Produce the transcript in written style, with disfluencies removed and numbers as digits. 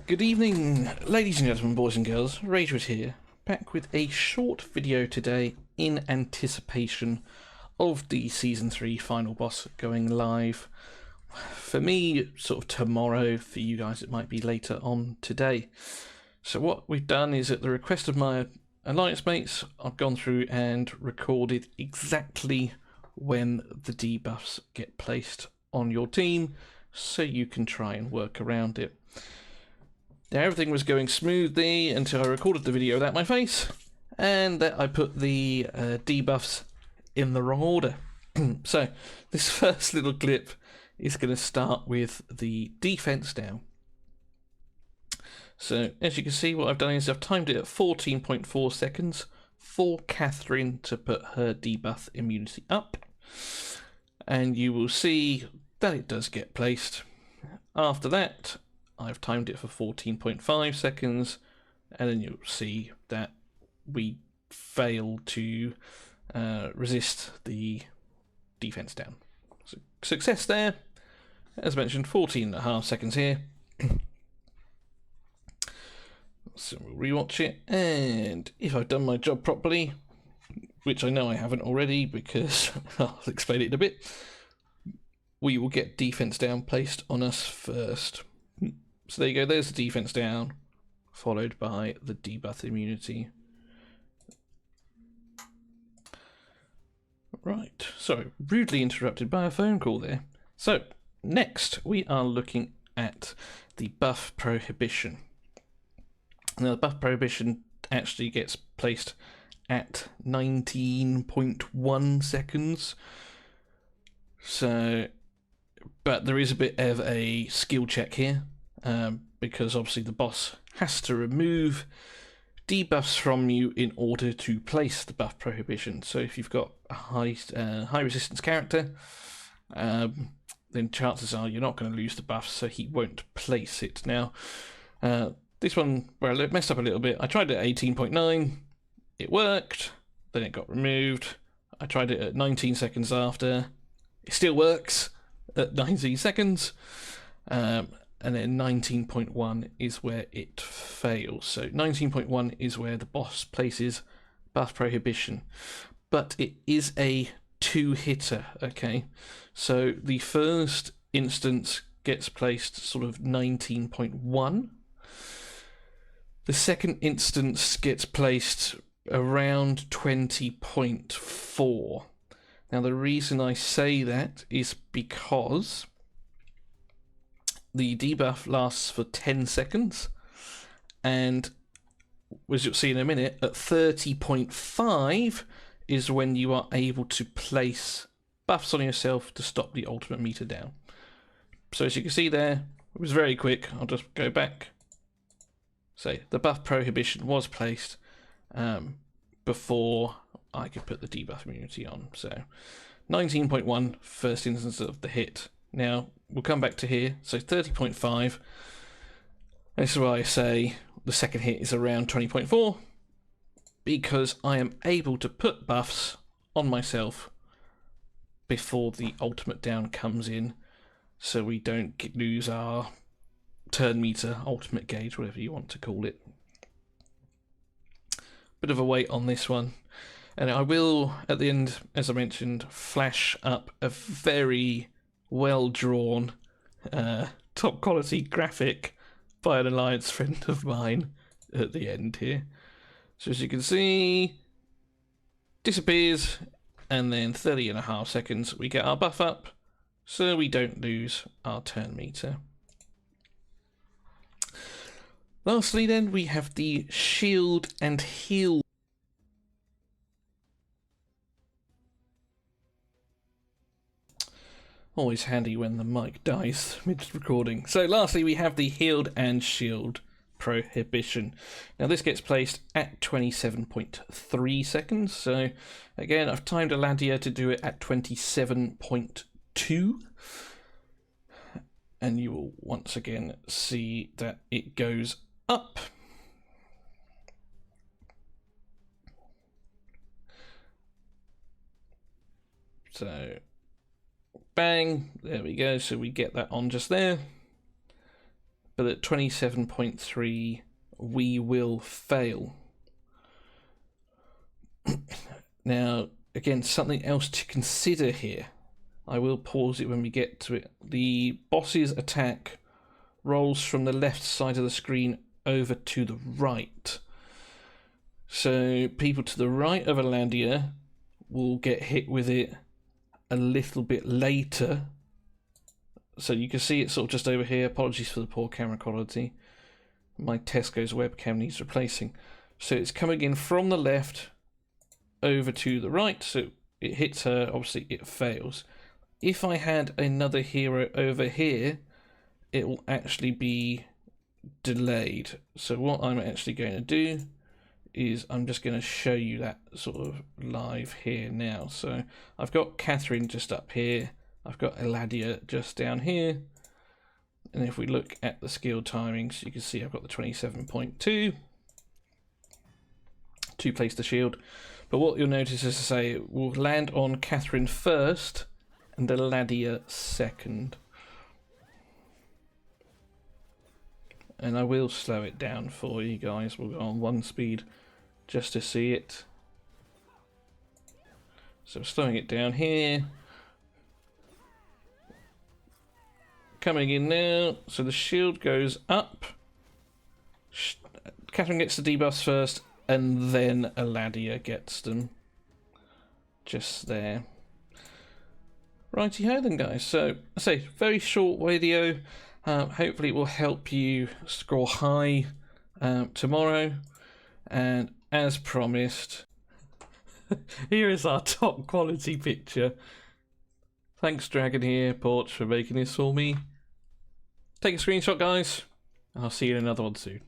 Good evening, ladies and gentlemen, boys and girls. Ragewood here, back with a short video today in anticipation of the Season 3 final boss going live. For me, sort of tomorrow. For you guys, it might be later on today. So what we've done is, at the request of my alliance mates, I've gone through and recorded exactly when the debuffs get placed on your team, so you can try and work around it. Now, everything was going smoothly until I recorded the video without my face, and that I put the debuffs in the wrong order. So this first little clip is going to start with the defense down. So as you can see, what I've done is I've timed it at 14.4 seconds for Catherine to put her debuff immunity up, and you will see that it does get placed. After that, I've timed it for 14.5 seconds, and then you'll see that we fail to resist the defense down. So success there. As mentioned, 14.5 seconds here. So we'll rewatch it, and if I've done my job properly, which I know I haven't already because I'll explain it in a bit, we will get defense down placed on us first. So there you go, there's the defense down, followed by the debuff immunity. Right, sorry, rudely interrupted by a phone call there. So, next we are looking at the buff prohibition. Now, the buff prohibition actually gets placed at 19.1 seconds. So, but there is a bit of a skill check here, because obviously the boss has to remove debuffs from you in order to place the buff prohibition. So if you've got a high resistance character, then chances are you're not going to lose the buff, so he won't place it. Now, this one, well, it messed up a little bit. I tried it at 18.9, it worked, then it got removed. I tried it at 19 seconds after, it still works at 19 seconds, and then 19.1 is where it fails. So 19.1 is where the boss places buff prohibition, but it is a two-hitter, okay? So the first instance gets placed sort of 19.1. The second instance gets placed around 20.4. Now, the reason I say that is because the debuff lasts for 10 seconds, and as you'll see in a minute, at 30.5 is when you are able to place buffs on yourself to stop the ultimate meter down. So as you can see there, it was very quick. I'll just go back. So the buff prohibition was placed before I could put the debuff immunity on. So 19.1, first instance of the hit. Now, we'll come back to here. So 30.5. This is why I say the second hit is around 20.4, because I am able to put buffs on myself before the ultimate down comes in, so we don't lose our turn meter, ultimate gauge, whatever you want to call it. Bit of a wait on this one, and I will, at the end, as I mentioned, flash up a very well drawn, top quality graphic by an alliance friend of mine at the end here. So as you can see, disappears, and then 30.5 seconds we get our buff up, so we don't lose our turn meter. Lastly then, we have the shield and heal. Always handy when the mic dies mid-recording. So lastly, we have the healed and shield prohibition. Now this gets placed at 27.3 seconds. So again, I've timed Aladia to do it at 27.2. And you will once again see that it goes up. So bang, there we go. So we get that on just there. but at 27.3 we will fail. Now, again, something else to consider here. I will pause it when we get to it. The boss's attack rolls from the left side of the screen over to the right. So people to the right of Alandia will get hit with it a little bit later. So you can see it sort of just over here. Apologies for the poor camera quality. My Tesco's webcam needs replacing. So it's coming in from the left over to the right. So it hits her, obviously it fails. If I had another hero over here, it will actually be delayed. So what I'm actually going to do is I'm just going to show you that sort of live here now. So I've got Catherine just up here. I've got Eladia just down here. And if we look at the skill timings, you can see I've got the 27.2 to place the shield. But what you'll notice, as I say, it will land on Catherine first and Eladia second. And I will slow it down for you guys. We'll go on 1 speed just to see it. So slowing it down here. Coming in now. So the shield goes up. Catherine gets the debuffs first, and then Eladia gets them. Just there. Righty ho then, guys. So I say very short video. Hopefully it will help you score high tomorrow. And as promised, here is our top quality picture. Thanks Dragonheir Porch for making this for me. Take a screenshot, guys, and I'll see you in another one soon.